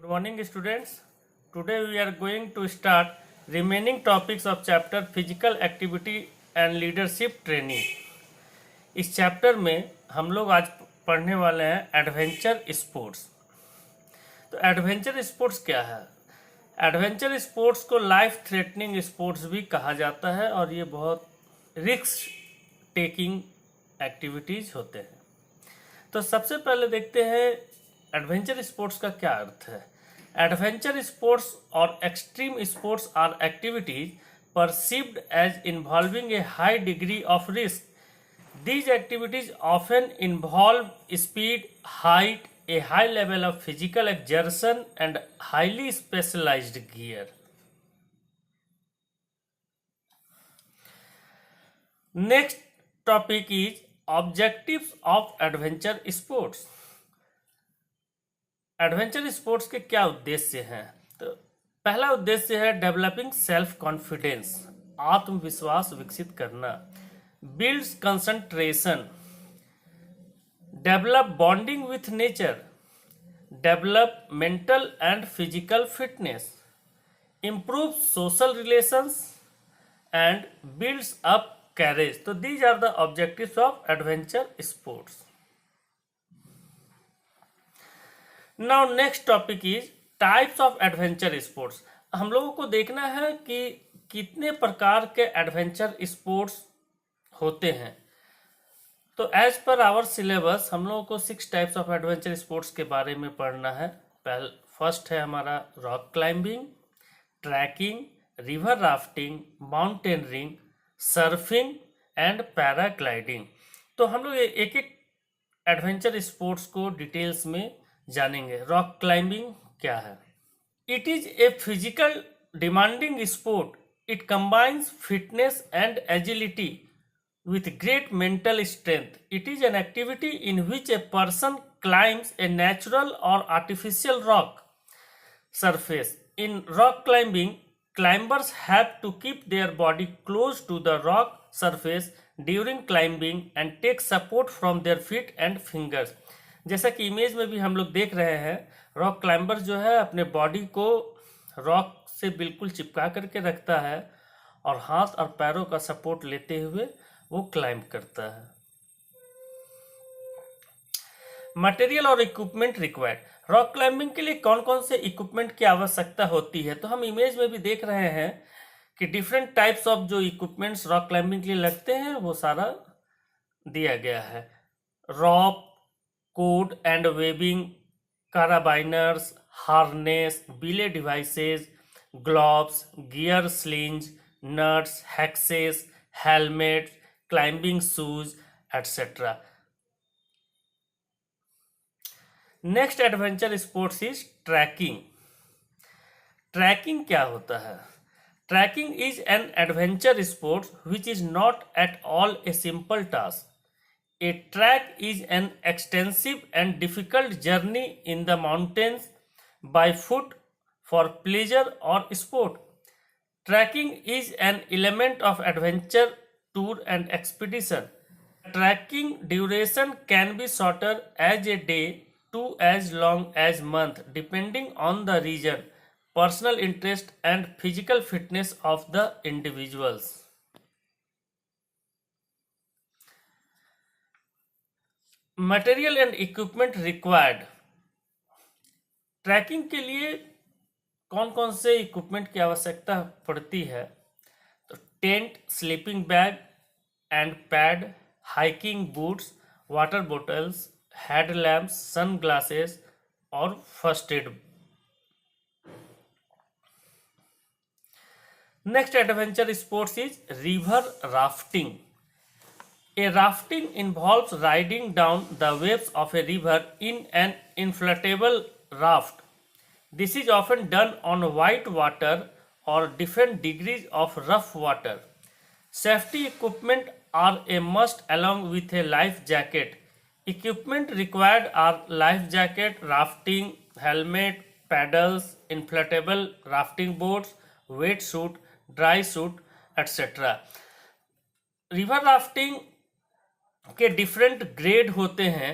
Good morning, students. Today we are going to start remaining topics of chapter Physical Activity and Leadership Training. इस chapter में हम लोग आज पढ़ने वाले हैं एडवेंचर स्पोर्ट्स। तो एडवेंचर स्पोर्ट्स क्या है? एडवेंचर स्पोर्ट्स को लाइफ थ्रेटनिंग स्पोर्ट्स भी कहा जाता है और ये बहुत रिस्क टेकिंग एक्टिविटीज होते हैं। तो सबसे पहले देखते हैं एडवेंचर स्पोर्ट्स का क्या अर्थ है। एडवेंचर स्पोर्ट्स और extreme sports are activities perceived as involving a high degree of risk. These activities often involve speed, height, a high level of physical exertion, and highly specialized gear. Next topic is objectives of adventure sports. Adventure sports के क्या उद्देश्य हैं? तो पहला उद्देश्य है developing self confidence, आत्मविश्वास विकसित करना, builds concentration, develop bonding with nature, develop mental and physical fitness, improve social relations and builds up courage. तो these are the objectives of adventure sports. Now next topic is types of adventure sports. हम लोगों को देखना है कि कितने प्रकार के एडवेंचर स्पोर्ट्स होते हैं। तो एज पर आवर सिलेबस हम लोगों को 6 टाइप्स ऑफ एडवेंचर स्पोर्ट्स के बारे में पढ़ना है। फर्स्ट है हमारा rock climbing, trekking, river rafting, mountaineering, surfing and paragliding. तो हम लोग एक एक एडवेंचर स्पोर्ट्स को डिटेल्स में जानेंगे। रॉक क्लाइंबिंग क्या है? It is a physical demanding sport. It combines fitness and agility with great mental strength. It is an activity in which a person climbs a natural or artificial rock surface. In rock climbing, climbers have to keep their body close to the rock surface during climbing and take support from their feet and fingers. जैसा कि image में भी हम लोग देख रहे हैं, rock climber जो है अपने बॉडी को रॉक से बिल्कुल चिपका करके रखता है और हाथ और पैरों का सपोर्ट लेते हुए वो क्लाइंब करता है। मटेरियल और इक्विपमेंट रिक्वायर्ड। रॉक क्लाइंबिंग के लिए कौन कौन से इक्विपमेंट की आवश्यकता होती है? तो हम इमेज में भी देख रहे हैं कि डिफरेंट टाइप्स ऑफ जो इक्विपमेंट्स रॉक क्लाइंबिंग के लिए लगते हैं वो सारा दिया गया है। Rope, cord and webbing, carabiners, harness, belay devices, gloves, gear slings, nuts, hexes, helmets, climbing shoes, etc. Next adventure sports is trekking. Trekking क्या होता है? Trekking is an adventure sport which is not at all a simple task. A trek is an extensive and difficult journey in the mountains by foot for pleasure or sport. Trekking is an element of adventure, tour and expedition. Trekking duration can be shorter as a day to as long as month depending on the region, personal interest and physical fitness of the individuals. Material and equipment required. Trekking के लिए कौन कौन से equipment की आवश्यकता पड़ती है? तो tent, sleeping bag and pad, hiking boots, water bottles, head lamps, sunglasses और first aid. Next adventure sports is river rafting. A rafting involves riding down the waves of a river in an inflatable raft. This is often done on white water or different degrees of rough water. Safety equipment are a must along with a life jacket. Equipment required are life jacket, rafting helmet, paddles, inflatable rafting boats, wetsuit, dry suit, etc. River rafting के different grade होते हैं,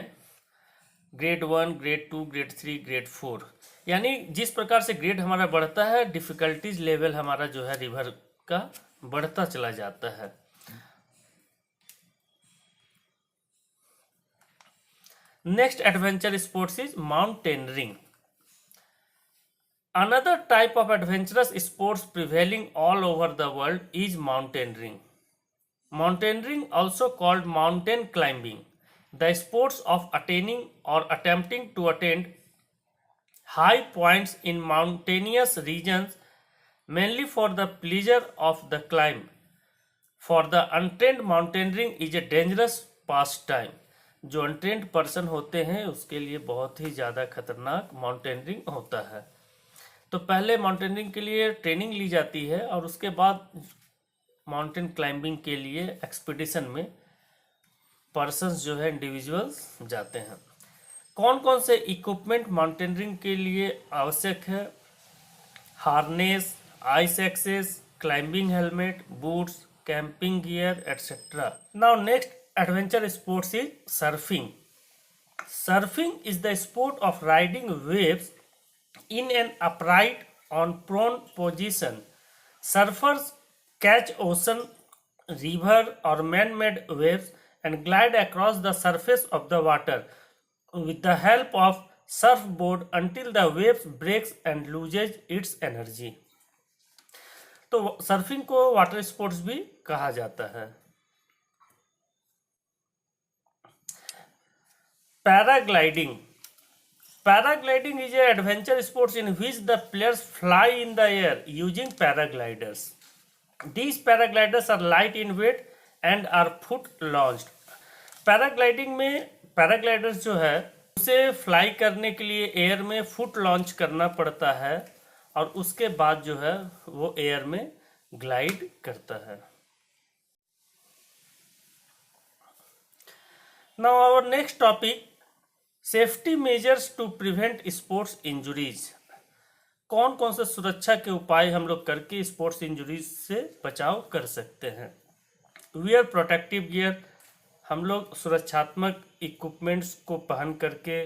grade 1, grade 2, grade 3, grade 4। यानी जिस प्रकार से grade हमारा बढ़ता है, डिफिकल्टीज लेवल हमारा जो है रिवर का बढ़ता चला जाता है। Next adventure sports is mountaineering. Another type of adventurous sports prevailing all over the world is mountaineering. Mountaineering, also called mountain climbing, the sports of attaining or attempting to attain high points in mountainous regions, mainly for the pleasure of the climb. For the untrained, mountaineering is a dangerous pastime. जो untrained person होते हैं उसके लिए बहुत ही ज़्यादा खतरनाक mountaineering होता है। तो पहले माउंटेनियरिंग के लिए ट्रेनिंग ली जाती है और उसके बाद माउंटेन क्लाइंबिंग के लिए एक्सपीडिशन में पर्सन्स जो है इंडिविजुअल्स जाते हैं। कौन कौन से इक्विपमेंट माउंटेनियरिंग के लिए आवश्यक है? Harness, ice axes, climbing helmet, boots, camping gear etcetera. Now next adventure sports is surfing. Surfing is the sport of riding waves in an upright on prone position. Surfers catch ocean, river or man-made waves and glide across the surface of the water with the help of surfboard until the waves breaks and loses its energy. तो surfing को water sports भी कहा जाता है। Paragliding. Paragliding is an adventure sports in which the players fly in the air using paragliders. These paragliders are light in weight and are foot launched. Paragliding में paragliders जो है उसे fly करने के लिए एयर में फुट लॉन्च करना पड़ता है और उसके बाद जो है वो एयर में ग्लाइड करता है। Now our next topic, safety measures to prevent sports injuries. कौन कौन से सुरक्षा के उपाय हम लोग करके स्पोर्ट्स इंजुरीज से बचाव कर सकते हैं? वियर प्रोटेक्टिव गियर, हम लोग सुरक्षात्मक इक्विपमेंट्स को पहन करके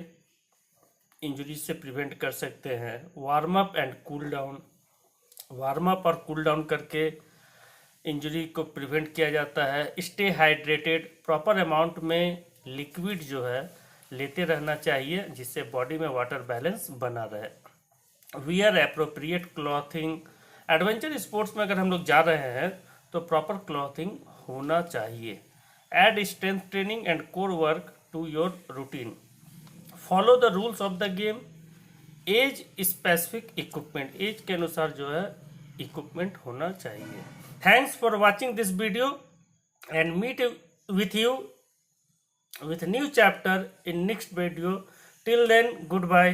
इंजुरीज से प्रिवेंट कर सकते हैं। Warm up and cool down, warm up और कूल डाउन करके इंजरी को प्रिवेंट किया जाता है। स्टे हाइड्रेटेड, प्रॉपर अमाउंट में लिक्विड जो है लेते रहना चाहिए जिससे बॉडी में वाटर बैलेंस बना रहे। Wear appropriate clothing, adventure sports में अगर हम लोग जा रहे हैं तो प्रॉपर क्लॉथिंग होना चाहिए। Add strength training and core work to your routine. Follow the rules of the game. Age specific equipment, age के अनुसार जो है इक्विपमेंट होना चाहिए। Thanks for watching this video and meet with you with new chapter in next video. Till then, goodbye.